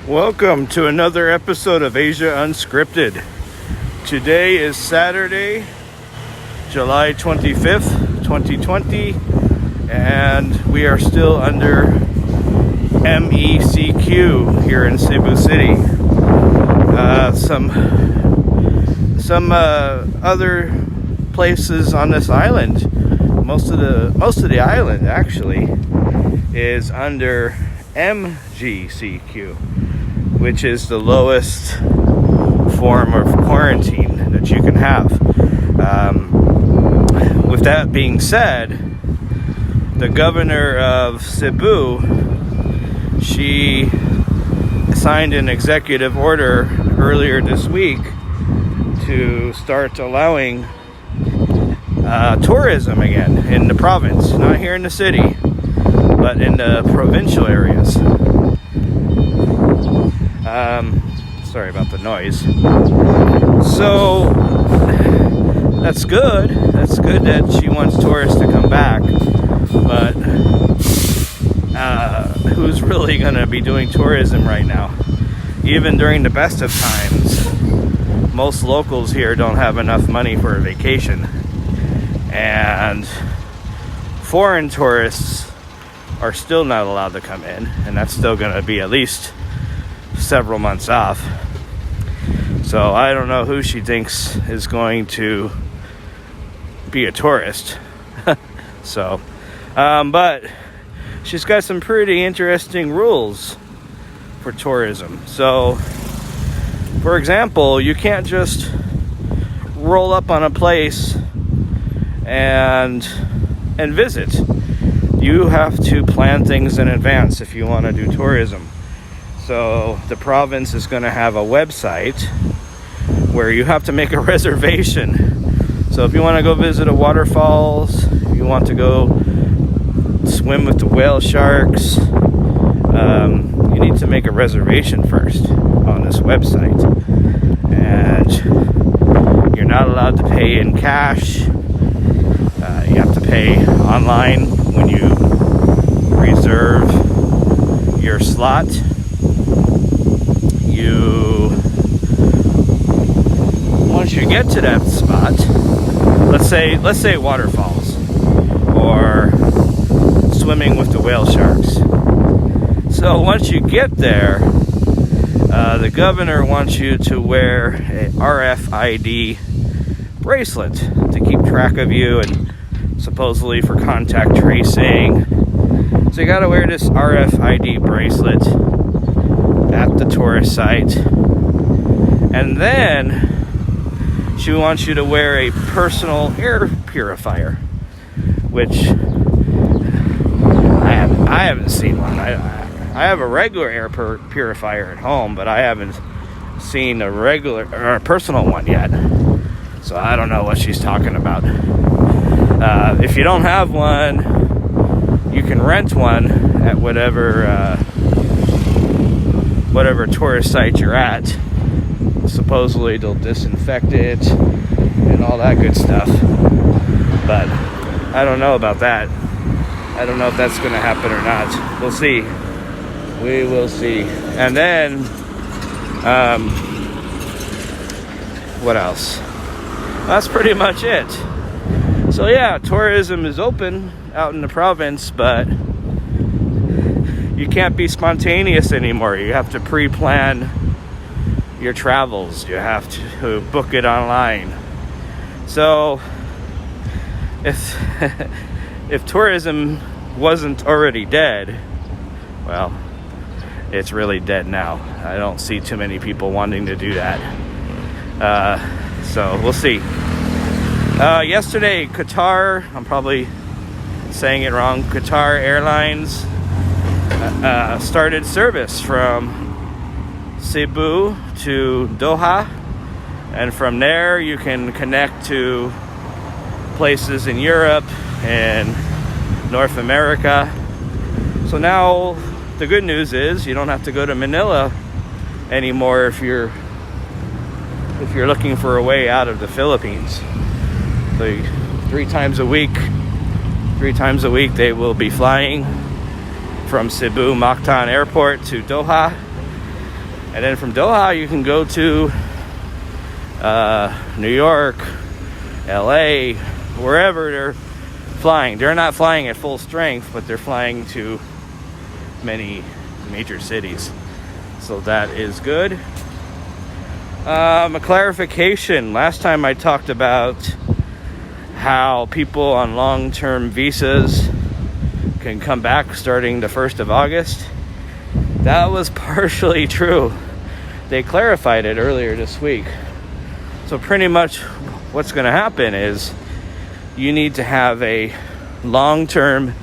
Welcome to another episode of Asia Unscripted. Today is Saturday, July 25th, 2020, and we are still under MECQ here in Cebu City. Some other places on this island, most of the island actually is under MGCQ, which is the lowest form of quarantine that you can have. With that being said, the governor of Cebu, she signed an executive order earlier this week to start allowing tourism again in the province, not here in the city, but in the provincial areas. Sorry about the noise. So that's good. That's good that she wants tourists to come back. But who's really going to be doing tourism right now? Even during the best of times, most locals here don't have enough money for a vacation. And foreign tourists are still not allowed to come in. And that's still going to be at least several months off. So I don't know who she thinks is going to be a tourist. But she's got some pretty interesting rules for tourism. So, for example, you can't just roll up on a place and visit. You have to plan things in advance if you want to do tourism. So the province is going to have a website where you have to make a reservation. So if you want to go visit a waterfalls, if you want to go swim with the whale sharks, you need to make a reservation first on this website. And you're not allowed to pay in cash. You have to pay online when you reserve your slot. Once you get to that spot, let's say waterfalls or swimming with the whale sharks. So once you get there, the governor wants you to wear a RFID bracelet to keep track of you and supposedly for contact tracing. So you gotta wear this RFID bracelet at the tourist site. And then she wants you to wear a personal air purifier, which I haven't seen one. I have a regular air purifier at home, but I haven't seen a regular or a personal one yet. So I don't know what she's talking about. If you don't have one, you can rent one at whatever tourist site you're at. Supposedly they'll disinfect it and all that good stuff. But I don't know about that. I don't know if that's going to happen or not. We'll see. We will see. And then, what else? That's pretty much it. So yeah, tourism is open out in the province, but you can't be spontaneous anymore. You have to pre-plan your travels. You have to book it online. So if tourism wasn't already dead, well, it's really dead now. I don't see too many people wanting to do that. So we'll see. Yesterday, Qatar, I'm probably saying it wrong, Qatar Airlines started service from Cebu to Doha, and from there you can connect to places in Europe and North America. So now the good news is you don't have to go to Manila anymore if you're looking for a way out of the Philippines. So 3 times a week they will be flying from Cebu Mactan Airport to Doha, And then from Doha, you can go to New York, LA, wherever they're flying. They're not flying at full strength, but they're flying to many major cities. So that is good. A clarification. Last time I talked about how people on long-term visas can come back starting the 1st of August. That was partially true. They clarified it earlier this week. So pretty much what's going to happen is you need to have a long-term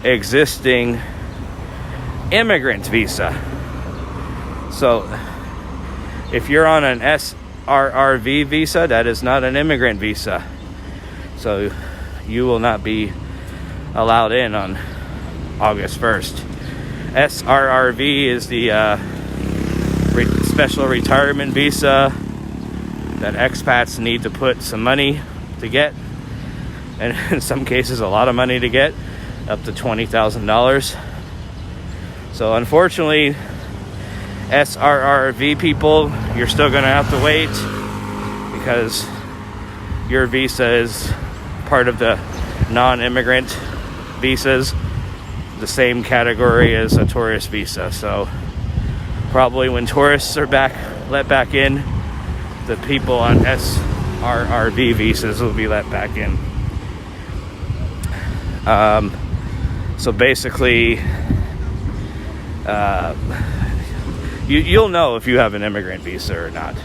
existing immigrant visa. So if you're on an SRRV visa, that is not an immigrant visa. So you will not be allowed in on August 1st. SRRV is the special retirement visa that expats need to put some money to get, and in some cases a lot of money to get, up to $20,000. So unfortunately, SRRV people, you're still going to have to wait because your visa is part of the non-immigrant visas, the same category as a tourist visa. So probably when tourists are let back in, the people on SRRV visas will be let back in. So basically, you'll know if you have an immigrant visa or not.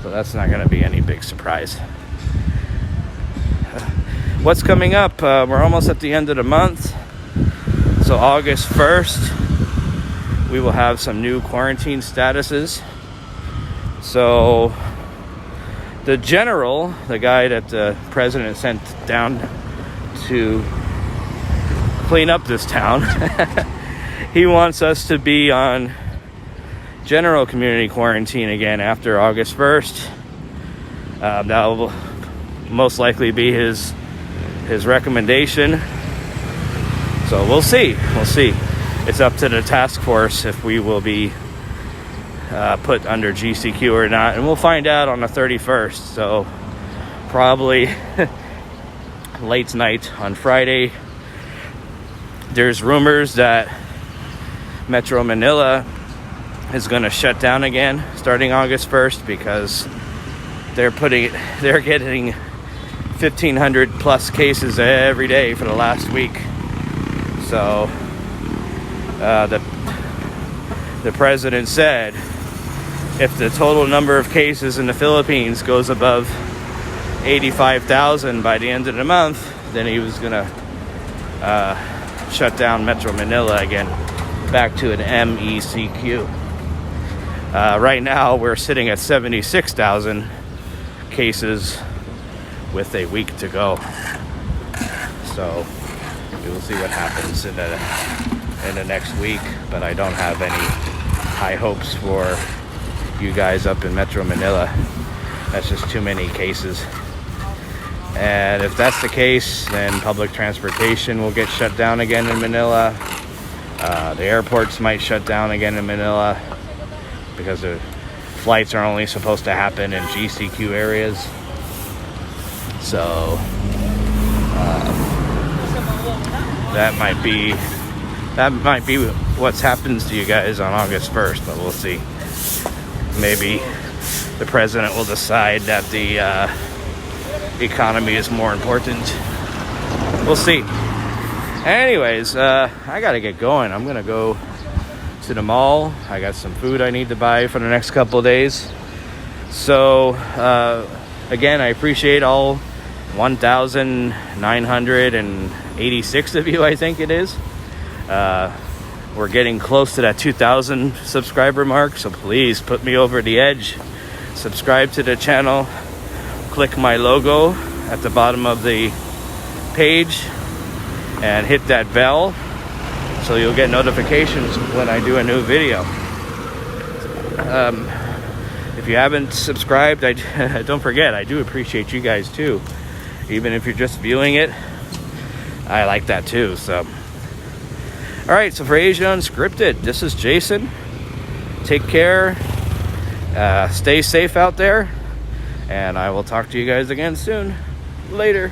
So that's not going to be any big surprise. What's coming up? We're almost at the end of the month. So August 1st, we will have some new quarantine statuses. So the general, the guy that the president sent down to clean up this town, he wants us to be on general community quarantine again after August 1st. That will most likely be his recommendation. So we'll see. It's up to the task force if we will be put under GCQ or not, and we'll find out on the 31st. So probably late night on Friday. There's rumors that Metro Manila is going to shut down again starting August 1st because they're getting 1,500 plus cases every day for the last week. So the president said if the total number of cases in the Philippines goes above 85,000 by the end of the month, then he was going to shut down Metro Manila again, back to an MECQ. Right now, we're sitting at 76,000 cases with a week to go. So we will see what happens in the next week. But I don't have any high hopes for you guys up in Metro Manila. That's just too many cases. And if that's the case, then public transportation will get shut down again in Manila. The airports might shut down again in Manila because the flights are only supposed to happen in GCQ areas. So that might be what happens to you guys on August 1st, but we'll see. Maybe the president will decide that the economy is more important. We'll see. Anyways, I gotta get going. I'm gonna go to the mall. I got some food I need to buy for the next couple of days. So again, I appreciate all 1,986 of you, I think it is. We're getting close to that 2,000 subscriber mark, so please put me over the edge. Subscribe to the channel. Click my logo at the bottom of the page and hit that bell so you'll get notifications when I do a new video. If you haven't subscribed, don't forget, I do appreciate you guys too. Even if you're just viewing it, I like that too. So, all right, so for Asia Unscripted, this is Jason. Take care. Stay safe out there, and I will talk to you guys again soon. Later.